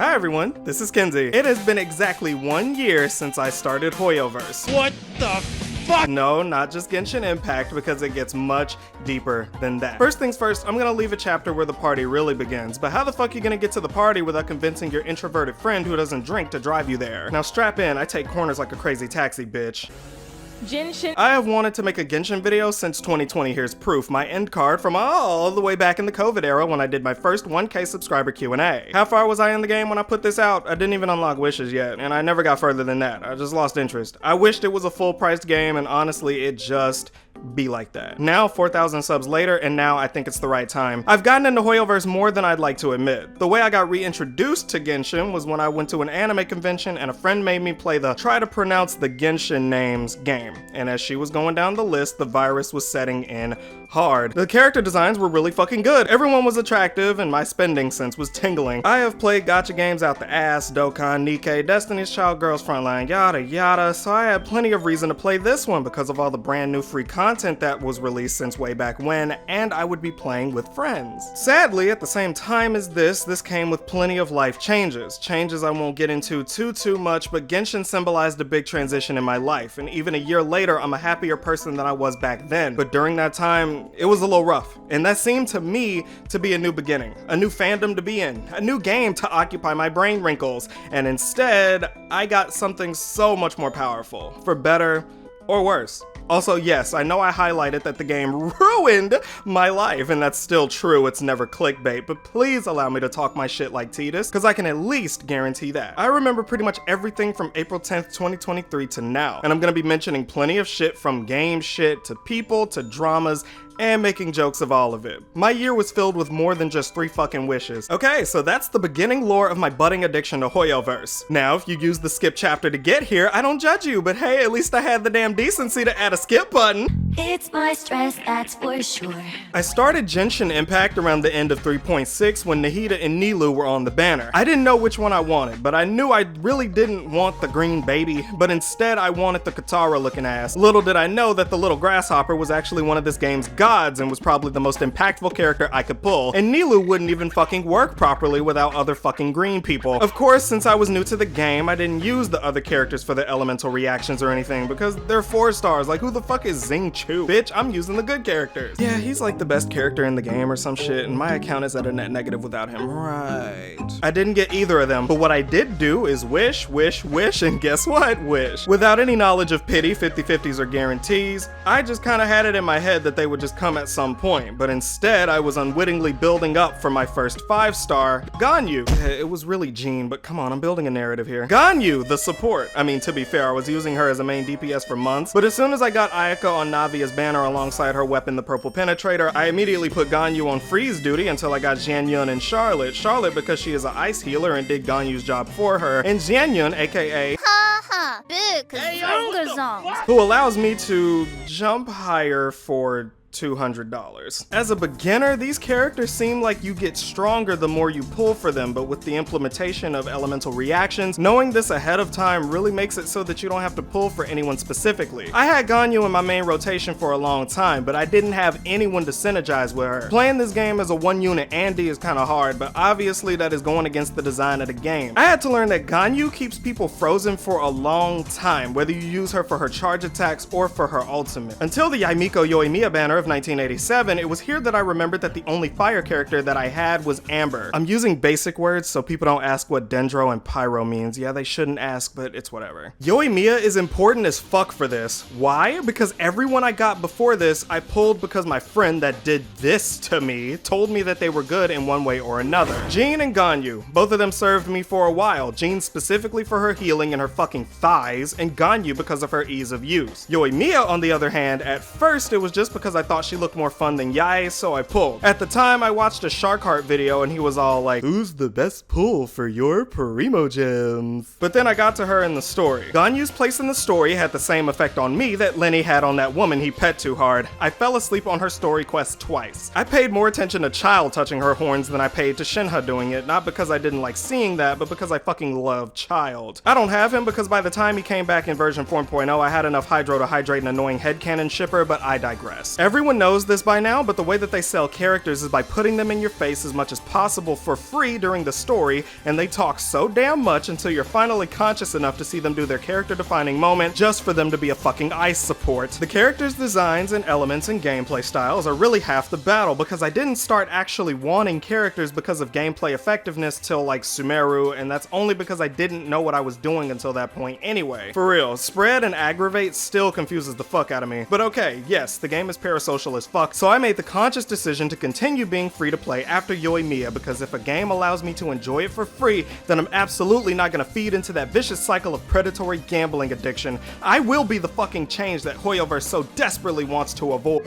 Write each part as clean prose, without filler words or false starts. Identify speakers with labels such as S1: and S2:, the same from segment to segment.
S1: Hi everyone, this is Kenzie. It has been exactly 1 year since I started Hoyoverse.
S2: What the fuck?
S1: No, not just Genshin Impact, because it gets much deeper than that. First things first, I'm gonna leave a chapter where the party really begins, but how the fuck you gonna get to the party without convincing your introverted friend who doesn't drink to drive you there? Now strap in, I take corners like a crazy taxi, bitch.
S3: Genshin.
S1: I have wanted to make a Genshin video since 2020. Here's proof. My end card from all the way back in the COVID era when I did my first 1K subscriber Q&A. How far was I in the game when I put this out? I didn't even unlock wishes yet, and I never got further than that. I just lost interest. I wished it was a full-priced game, and honestly, it just be like that. Now, 4,000 subs later, and now I think it's the right time. I've gotten into Hoyoverse more than I'd like to admit. The way I got reintroduced to Genshin was when I went to an anime convention and a friend made me play the try to pronounce the Genshin names game. And as she was going down the list, the virus was setting in hard. The character designs were really fucking good. Everyone was attractive and my spending sense was tingling. I have played gacha games out the ass, Dokkan, Nikkei, Destiny's Child, Girls Frontline, yada yada, so I had plenty of reason to play this one because of all the brand new free content that was released since way back when, and I would be playing with friends. Sadly, at the same time as this came with plenty of life changes. Changes I won't get into too much, but Genshin symbolized a big transition in my life, and even a year later, I'm a happier person than I was back then. But during that time, it was a little rough, and that seemed to me to be a new beginning, a new fandom to be in, a new game to occupy my brain wrinkles, and instead, I got something so much more powerful, for better or worse. Also, yes, I know I highlighted that the game ruined my life, and that's still true, it's never clickbait, but please allow me to talk my shit like Titus, because I can at least guarantee that. I remember pretty much everything from April 10th, 2023 to now, and I'm gonna be mentioning plenty of shit from game shit to people to dramas, and making jokes of all of it. My year was filled with more than just 3 fucking wishes. Okay, so that's the beginning lore of my budding addiction to Hoyoverse. Now, if you use the skip chapter to get here, I don't judge you, but hey, at least I had the damn decency to add a skip button.
S4: It's my stress, that's for sure.
S1: I started Genshin Impact around the end of 3.6 when Nahida and Nilou were on the banner. I didn't know which one I wanted, but I knew I really didn't want the green baby, but instead I wanted the Katara looking ass. Little did I know that the little grasshopper was actually one of this game's gods and was probably the most impactful character I could pull, and Nilou wouldn't even fucking work properly without other fucking green people. Of course, since I was new to the game, I didn't use the other characters for their elemental reactions or anything because they're 4 stars. Like, who the fuck is Xingqiu? Bitch, I'm using the good characters. Yeah, he's like the best character in the game or some shit, and my account is at a net negative without him. Right. I didn't get either of them, but what I did do is wish, and guess what? Wish. Without any knowledge of pity, 50/50s or guarantees, I just kinda had it in my head that they would just come at some point, but instead I was unwittingly building up for my first 5-star, Ganyu. It was really Jean, but come on, I'm building a narrative here. Ganyu, the support. I mean, to be fair, I was using her as a main DPS for months, but as soon as I got Ayaka on Navia's banner alongside her weapon, the Purple Penetrator, I immediately put Ganyu on freeze duty until I got Xianyun and Charlotte. Charlotte because she is an ice healer and did Ganyu's job for her, and Xianyun, aka who allows me to jump higher for $200. As a beginner, these characters seem like you get stronger the more you pull for them, but with the implementation of elemental reactions, knowing this ahead of time really makes it so that you don't have to pull for anyone specifically. I had Ganyu in my main rotation for a long time, but I didn't have anyone to synergize with her. Playing this game as a 1-unit Andy is kinda hard, but obviously that is going against the design of the game. I had to learn that Ganyu keeps people frozen for a long time, whether you use her for her charge attacks or for her ultimate. Until the Yaimiko Yoimiya banner of 1987, it was here that I remembered that the only fire character that I had was Amber. I'm using basic words so people don't ask what Dendro and Pyro means. Yeah, they shouldn't ask, but it's whatever. Yoimiya is important as fuck for this. Why? Because everyone I got before this, I pulled because my friend that did this to me told me that they were good in one way or another. Jean and Ganyu, both of them served me for a while. Jean specifically for her healing and her fucking thighs, and Ganyu because of her ease of use. Yoimiya, on the other hand, at first it was just because I thought she looked more fun than Yae, so I pulled. At the time, I watched a Sharkheart video and he was all like, "Who's the best pull for your Primo Gems?" But then I got to her in the story. Ganyu's place in the story had the same effect on me that Lenny had on that woman he pet too hard. I fell asleep on her story quest twice. I paid more attention to Child touching her horns than I paid to Shinha doing it, not because I didn't like seeing that, but because I fucking love Child. I don't have him because by the time he came back in version 4.0, I had enough Hydro to hydrate an annoying headcanon shipper, but I digress. Every Everyone knows this by now, but the way that they sell characters is by putting them in your face as much as possible for free during the story, and they talk so damn much until you're finally conscious enough to see them do their character-defining moment just for them to be a fucking ice support. The characters' designs and elements and gameplay styles are really half the battle, because I didn't start actually wanting characters because of gameplay effectiveness till like Sumeru, and that's only because I didn't know what I was doing until that point anyway. For real, spread and aggravate still confuses the fuck out of me. But okay, yes, the game is parasocial as fuck, so I made the conscious decision to continue being free to play after Yoimiya, because if a game allows me to enjoy it for free, then I'm absolutely not gonna feed into that vicious cycle of predatory gambling addiction. I will be the fucking change that Hoyoverse so desperately wants to avoid.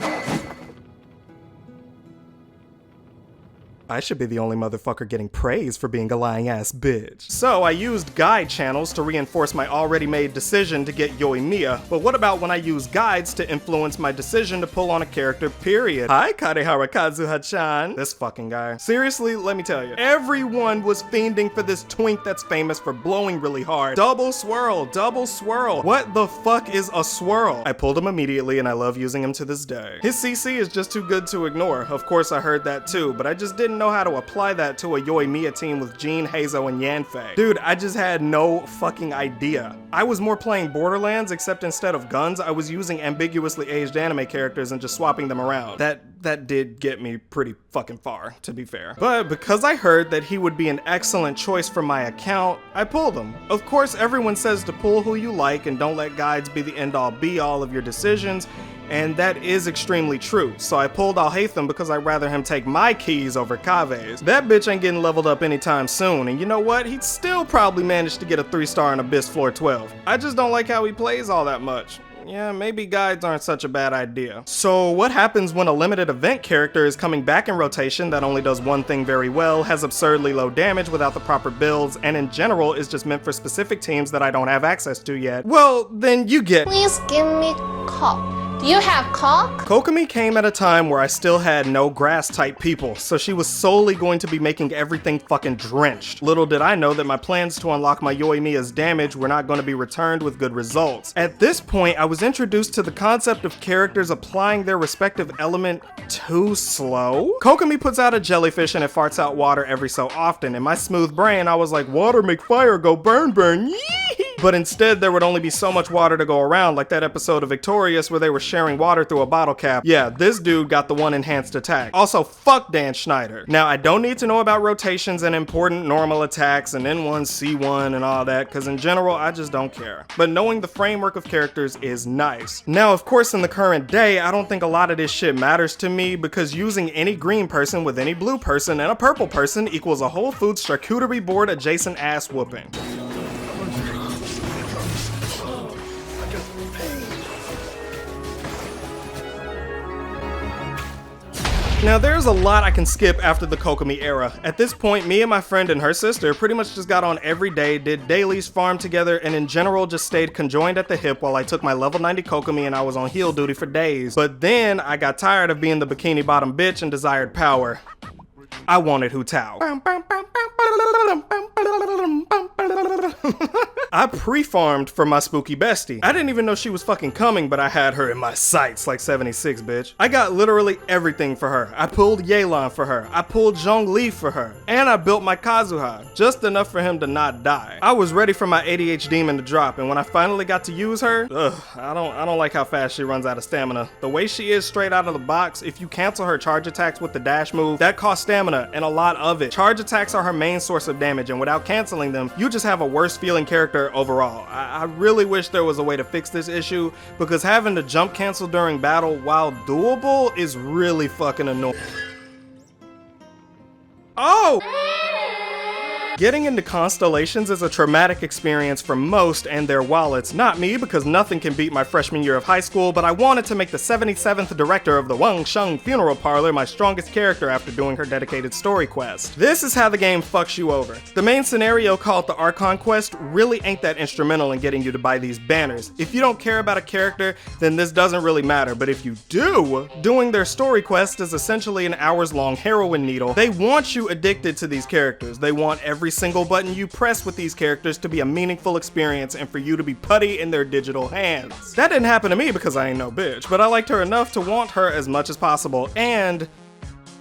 S1: I should be the only motherfucker getting praise for being a lying ass bitch. So I used guide channels to reinforce my already made decision to get Yoimiya, but what about when I use guides to influence my decision to pull on a character, period? Hi, Karehara Kazuha-chan. This fucking guy. Seriously, let me tell you, everyone was fiending for this twink that's famous for blowing really hard. Double swirl, double swirl. What the fuck is a swirl? I pulled him immediately and I love using him to this day. His CC is just too good to ignore. Of course I heard that too, but I just didn't know how to apply that to a Yoimiya team with Jean, Heizo, and Yanfei. Dude, I just had no fucking idea. I was more playing Borderlands, except instead of guns, I was using ambiguously aged anime characters and just swapping them around. That did get me pretty fucking far, to be fair. But because I heard that he would be an excellent choice for my account, I pulled him. Of course, everyone says to pull who you like and don't let guides be the end-all be-all of your decisions, and that is extremely true. So I pulled Alhaitham because I'd rather him take my keys over Kave's. That bitch ain't getting leveled up anytime soon, and you know what? He'd still probably manage to get a 3-star in Abyss Floor 12. I just don't like how he plays all that much. Yeah, maybe guides aren't such a bad idea. So what happens when a limited event character is coming back in rotation that only does one thing very well, has absurdly low damage without the proper builds, and in general is just meant for specific teams that I don't have access to yet? Well, then you get—
S2: Please give me cock. Do you have cock?
S1: Kokomi came at a time where I still had no grass type people, so she was solely going to be making everything fucking drenched. Little did I know that my plans to unlock my Yoimiya's damage were not going to be returned with good results. At this point, I was introduced to the concept of characters applying their respective element too slow. Kokomi puts out a jellyfish and it farts out water every so often. In my smooth brain, I was like, water make fire go burn burn, yee! But instead, there would only be so much water to go around, like that episode of Victorious where they were sharing water through a bottle cap. Yeah, this dude got the one enhanced attack. Also, fuck Dan Schneider. Now, I don't need to know about rotations and important normal attacks and N1, C1 and all that, because in general, I just don't care. But knowing the framework of characters is nice. Now, of course, in the current day, I don't think a lot of this shit matters to me, because using any green person with any blue person and a purple person equals a Whole Foods charcuterie board adjacent ass whooping. Now there's a lot I can skip after the Kokomi era. At this point, me and my friend and her sister pretty much just got on every day, did dailies, farmed together, and in general just stayed conjoined at the hip while I took my level 90 Kokomi and I was on heal duty for days. But then I got tired of being the bikini bottom bitch and desired power. I wanted Hu Tao. I pre-farmed for my spooky bestie. I didn't even know she was fucking coming, but I had her in my sights like 76, bitch. I got literally everything for her. I pulled Yelan for her. I pulled Zhongli for her. And I built my Kazuha, just enough for him to not die. I was ready for my ADH demon to drop, and when I finally got to use her, I don't like how fast she runs out of stamina. The way she is straight out of the box, if you cancel her charge attacks with the dash move, that costs stamina, and a lot of it. Charge attacks are her main source of damage, and without canceling them, you just have a worse feeling character overall. I really wish there was a way to fix this issue, because having to jump cancel during battle while doable is really fucking annoying. Oh! Getting into constellations is a traumatic experience for most and their wallets. Not me, because nothing can beat my freshman year of high school, but I wanted to make the 77th director of the Wang Sheng Funeral Parlor my strongest character after doing her dedicated story quest. This is how the game fucks you over. The main scenario, called the Archon quest, really ain't that instrumental in getting you to buy these banners. If you don't care about a character, then this doesn't really matter, but if you do, doing their story quest is essentially an hours-long heroin needle. They want you addicted to these characters. They want every every single button you press with these characters to be a meaningful experience and for you to be putty in their digital hands. That didn't happen to me because I ain't no bitch, but I liked her enough to want her as much as possible, and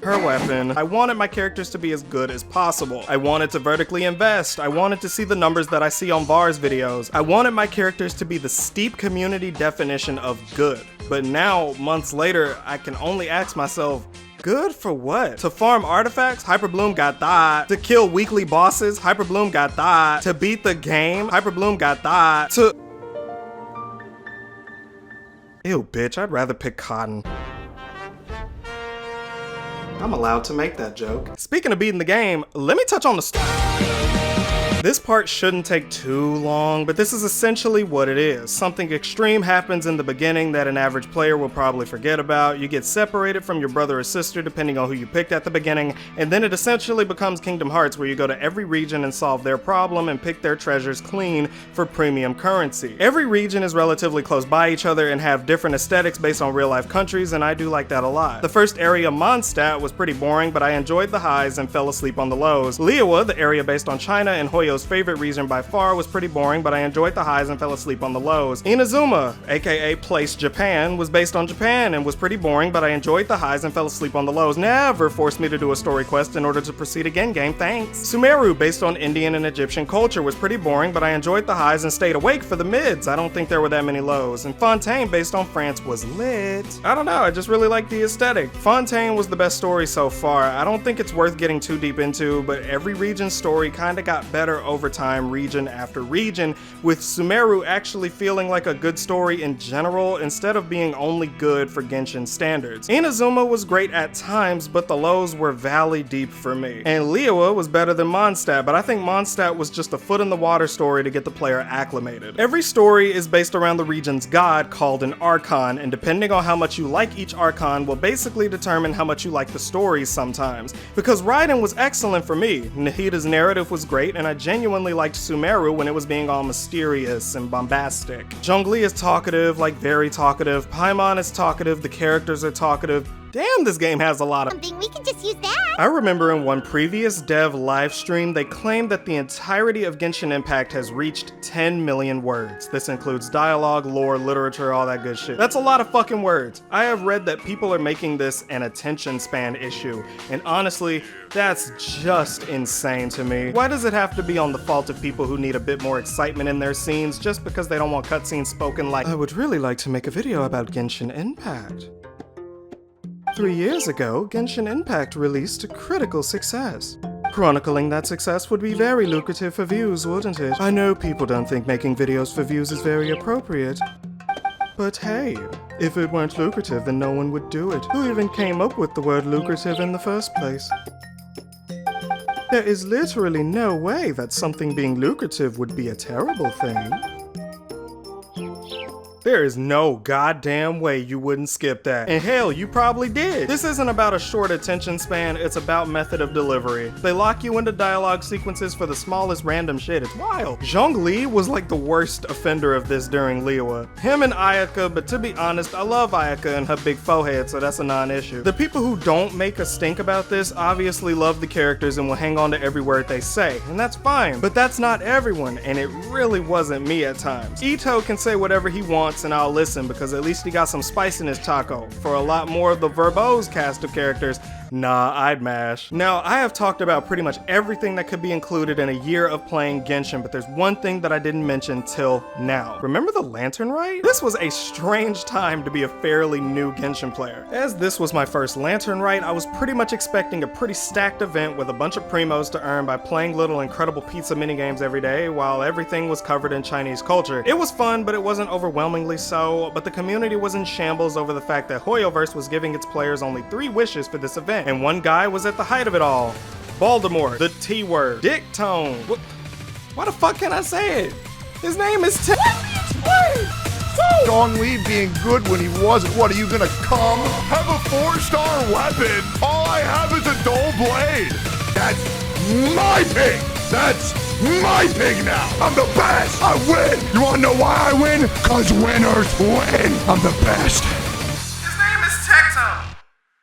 S1: her weapon. I wanted my characters to be as good as possible. I wanted to vertically invest. I wanted to see the numbers that I see on Vars videos. I wanted my characters to be the steep community definition of good. But now, months later, I can only ask myself, good for what? To farm artifacts? Hyperbloom got that. To kill weekly bosses? Hyperbloom got that. To beat the game? Hyperbloom got that. To... Ew, bitch, I'd rather pick cotton. I'm allowed to make that joke. Speaking of beating the game, let me touch on the story. This part shouldn't take too long, but this is essentially what it is. Something extreme happens in the beginning that an average player will probably forget about. You get separated from your brother or sister depending on who you picked at the beginning, and then it essentially becomes Kingdom Hearts where you go to every region and solve their problem and pick their treasures clean for premium currency. Every region is relatively close by each other and have different aesthetics based on real life countries, and I do like that a lot. The first area, Mondstadt, was pretty boring, but I enjoyed the highs and fell asleep on the lows. Liyue, the area based on China and Hoyo's favorite region by far, was pretty boring, but I enjoyed the highs and fell asleep on the lows. Inazuma, aka Place Japan, was based on Japan and was pretty boring, but I enjoyed the highs and fell asleep on the lows. Never forced me to do a story quest in order to proceed again, game, thanks. Sumeru, based on Indian and Egyptian culture, was pretty boring, but I enjoyed the highs and stayed awake for the mids. I don't think there were that many lows. And Fontaine, based on France, was lit. I don't know, I just really like the aesthetic. Fontaine was the best story so far. I don't think it's worth getting too deep into, but every region's story kinda got better over time, region after region, with Sumeru actually feeling like a good story in general instead of being only good for Genshin standards. Inazuma was great at times, but the lows were valley deep for me. And Liyue was better than Mondstadt, but I think Mondstadt was just a foot in the water story to get the player acclimated. Every story is based around the region's god called an Archon, and depending on how much you like each Archon will basically determine how much you like the stories sometimes. Because Raiden was excellent for me, Nahida's narrative was great, and I genuinely liked Sumeru when it was being all mysterious and bombastic. Zhongli is talkative, like very talkative. Paimon is talkative, the characters are talkative. Damn, this game has a lot of
S3: something, we can just use that.
S1: I remember in one previous dev live stream, they claimed that the entirety of Genshin Impact has reached 10 million words. This includes dialogue, lore, literature, all that good shit. That's a lot of fucking words. I have read that people are making this an attention span issue, and honestly, that's just insane to me. Why does it have to be on the fault of people who need a bit more excitement in their scenes just because they don't want cutscenes spoken like, I would really like to make a video about Genshin Impact. 3 years ago, Genshin Impact released a critical success. Chronicling that success would be very lucrative for views, wouldn't it? I know people don't think making videos for views is very appropriate. But hey, if it weren't lucrative, then no one would do it. Who even came up with the word lucrative in the first place? There is literally no way that something being lucrative would be a terrible thing. There is no goddamn way you wouldn't skip that. And hell, you probably did. This isn't about a short attention span, it's about method of delivery. They lock you into dialogue sequences for the smallest random shit, it's wild. Zhongli was like the worst offender of this during Liyue. Him and Ayaka, but to be honest, I love Ayaka and her big forehead, so that's a non-issue. The people who don't make a stink about this obviously love the characters and will hang on to every word they say, and that's fine. But that's not everyone, and it really wasn't me at times. Ito can say whatever he wants and I'll listen because at least he got some spice in his taco. For a lot more of the verbose cast of characters, nah, I'd mash. Now, I have talked about pretty much everything that could be included in a year of playing Genshin, but there's one thing that I didn't mention till now. Remember the Lantern Rite? This was a strange time to be a fairly new Genshin player. As this was my first Lantern Rite, I was pretty much expecting a pretty stacked event with a bunch of primos to earn by playing little incredible pizza minigames every day while everything was covered in Chinese culture. It was fun, but it wasn't overwhelmingly so, but the community was in shambles over the fact that Hoyoverse was giving its players only 3 wishes for this event. And one guy was at the height of it all. Voldemort, the T-word, Dick Tone. Why the fuck can I say it? His name is Let me explain!
S5: Zhongli being good when he wasn't. What, are you gonna come? Have a 4-star weapon. All I have is a dull blade. That's my pig. That's my pig now. I'm the best. I win. You wanna know why I win? Cause winners win. I'm the best.
S1: His name is Tectone.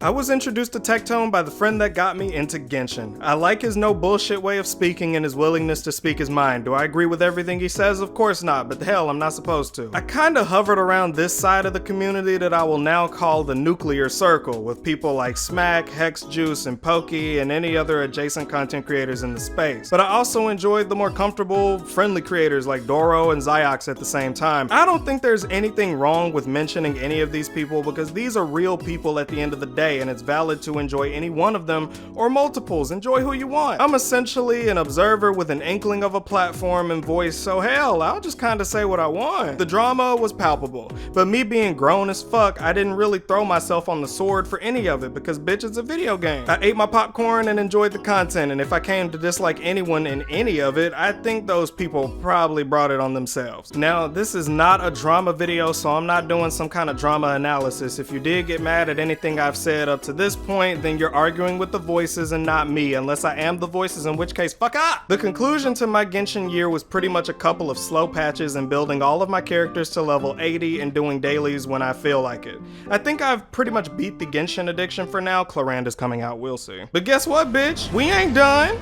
S1: I was introduced to Tectone by the friend that got me into Genshin. I like his no bullshit way of speaking and his willingness to speak his mind. Do I agree with everything he says? Of course not, but hell, I'm not supposed to. I kinda hovered around this side of the community that I will now call the nuclear circle, with people like Smack, Hexjuice, and Pokey, and any other adjacent content creators in the space. But I also enjoyed the more comfortable, friendly creators like Doro and Zyox at the same time. I don't think there's anything wrong with mentioning any of these people because these are real people at the end of the day, and it's valid to enjoy any one of them or multiples. Enjoy who you want. I'm essentially an observer with an inkling of a platform and voice, so hell, I'll just kinda say what I want. The drama was palpable, but me being grown as fuck, I didn't really throw myself on the sword for any of it because bitch, it's a video game. I ate my popcorn and enjoyed the content, and if I came to dislike anyone in any of it, I think those people probably brought it on themselves. Now, this is not a drama video, so I'm not doing some kind of drama analysis. If you did get mad at anything I've said up to this point, then you're arguing with the voices and not me, unless I am the voices, in which case, fuck up! The conclusion to my Genshin year was pretty much a couple of slow patches and building all of my characters to level 80 and doing dailies when I feel like it. I think I've pretty much beat the Genshin addiction for now. Claranda's coming out, we'll see. But guess what, bitch? We ain't done!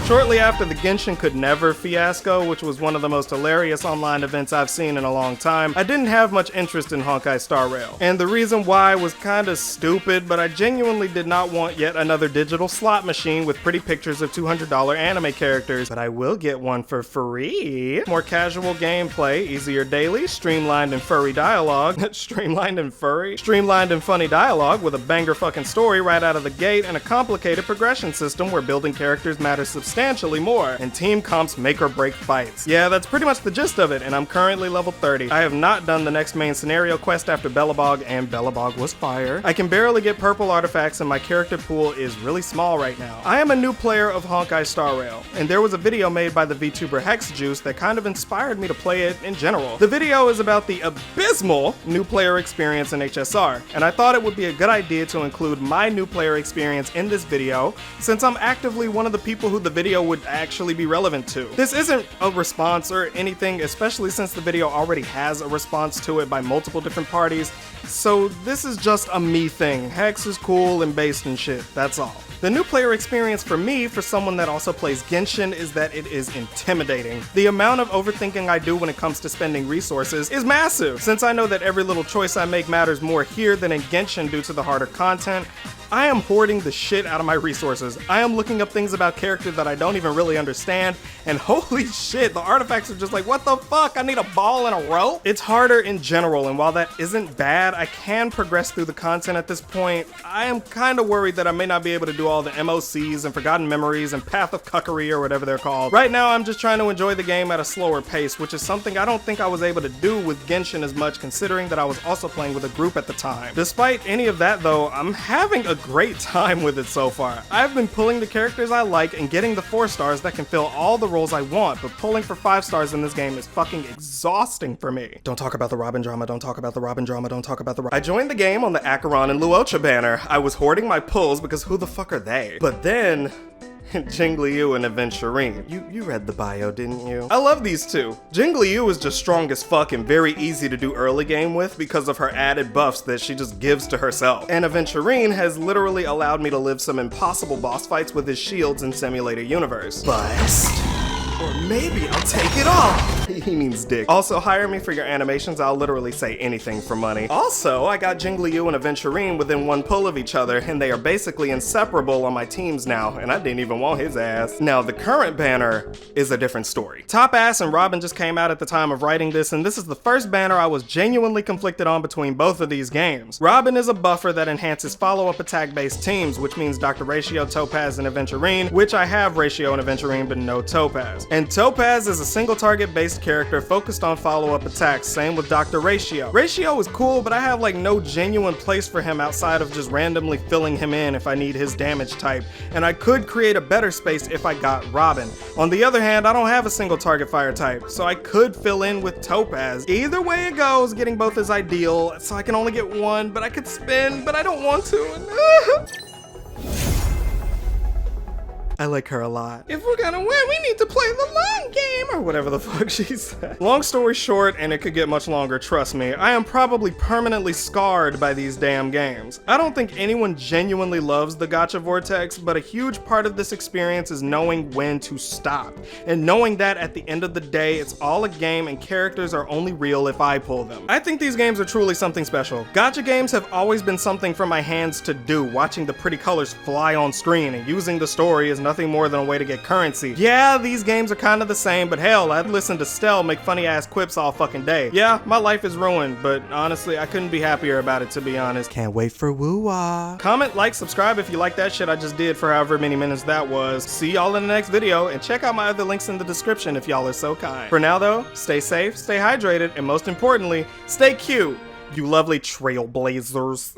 S1: Shortly after the Genshin Could Never fiasco, which was one of the most hilarious online events I've seen in a long time, I didn't have much interest in Honkai Star Rail. And the reason why was kinda stupid, but I genuinely did not want yet another digital slot machine with pretty pictures of $200 anime characters, but I will get one for free. More casual gameplay, easier daily, streamlined and furry dialogue. Streamlined and furry? Streamlined and funny dialogue with a banger fucking story right out of the gate and a complicated progression system where building characters matters substantially more, and team comps make or break fights. Yeah, that's pretty much the gist of it, and I'm currently level 30. I have not done the next main scenario quest after Belobog, and Belobog was fire. I can barely get purple artifacts, and my character pool is really small right now. I am a new player of Honkai Star Rail, and there was a video made by the VTuber Hexjuice that kind of inspired me to play it in general. The video is about the abysmal new player experience in HSR, and I thought it would be a good idea to include my new player experience in this video, since I'm actively one of the people who the video would actually be relevant to. This isn't a response or anything, especially since the video already has a response to it by multiple different parties, so this is just a me thing. Hex is cool and based and shit, that's all. The new player experience for me, for someone that also plays Genshin, is that it is intimidating. The amount of overthinking I do when it comes to spending resources is massive. Since I know that every little choice I make matters more here than in Genshin due to the harder content, I am hoarding the shit out of my resources. I am looking up things about characters that I don't even really understand, and holy shit, the artifacts are just like, what the fuck? I need a ball and a rope? It's harder in general, and while that isn't bad, I can progress through the content at this point. I am kinda worried that I may not be able to do all the MOCs and Forgotten Memories and Path of Cuckery or whatever they're called. Right now, I'm just trying to enjoy the game at a slower pace, which is something I don't think I was able to do with Genshin as much, considering that I was also playing with a group at the time. Despite any of that though, I'm having a great time with it so far. I've been pulling the characters I like and getting the 4 stars that can fill all the roles I want, but pulling for 5 stars in this game is fucking exhausting for me. Don't talk about the Robin drama, don't talk about the Robin drama, don't talk about the I joined the game on the Acheron and Luocha banner. I was hoarding my pulls because who the fuck are they? But then Jingliu and Aventurine. You read the bio, didn't you? I love these two. Jingliu is just strong as fuck and very easy to do early game with because of her added buffs that she just gives to herself. And Aventurine has literally allowed me to live some impossible boss fights with his shields in Simulator Universe. Bust. Or maybe I'll take it off. He means dick. Also, hire me for your animations. I'll literally say anything for money. Also, I got Jingliu and Aventurine within 1 pull of each other, and they are basically inseparable on my teams now, and I didn't even want his ass. Now, the current banner is a different story. Top Ass and Robin just came out at the time of writing this, and this is the first banner I was genuinely conflicted on between both of these games. Robin is a buffer that enhances follow-up attack-based teams, which means Dr. Ratio, Topaz, and Aventurine, which I have Ratio and Aventurine, but no Topaz. And Topaz is a single target based character focused on follow-up attacks, same with Dr. Ratio. Ratio is cool, but I have like no genuine place for him outside of just randomly filling him in if I need his damage type, and I could create a better space if I got Robin. On the other hand, I don't have a single target fire type, so I could fill in with Topaz. Either way it goes, getting both is ideal, so I can only get one, but I could spin, but I don't want to. I like her a lot. If we're gonna win, we need to play the long game, or whatever the fuck she said. Long story short, and it could get much longer, trust me, I am probably permanently scarred by these damn games. I don't think anyone genuinely loves the gacha vortex, but a huge part of this experience is knowing when to stop, and knowing that at the end of the day, it's all a game and characters are only real if I pull them. I think these games are truly something special. Gacha games have always been something for my hands to do, watching the pretty colors fly on screen and using the story is nothing more than a way to get currency. Yeah, these games are kind of the same, but hell, I'd listen to Stell make funny ass quips all fucking day. Yeah, my life is ruined, but honestly, I couldn't be happier about it, to be honest. Can't wait for woo-wah. Comment, like, subscribe if you like that shit I just did for however many minutes that was. See y'all in the next video, and check out my other links in the description if y'all are so kind. For now though, stay safe, stay hydrated, and most importantly, stay cute, you lovely trailblazers.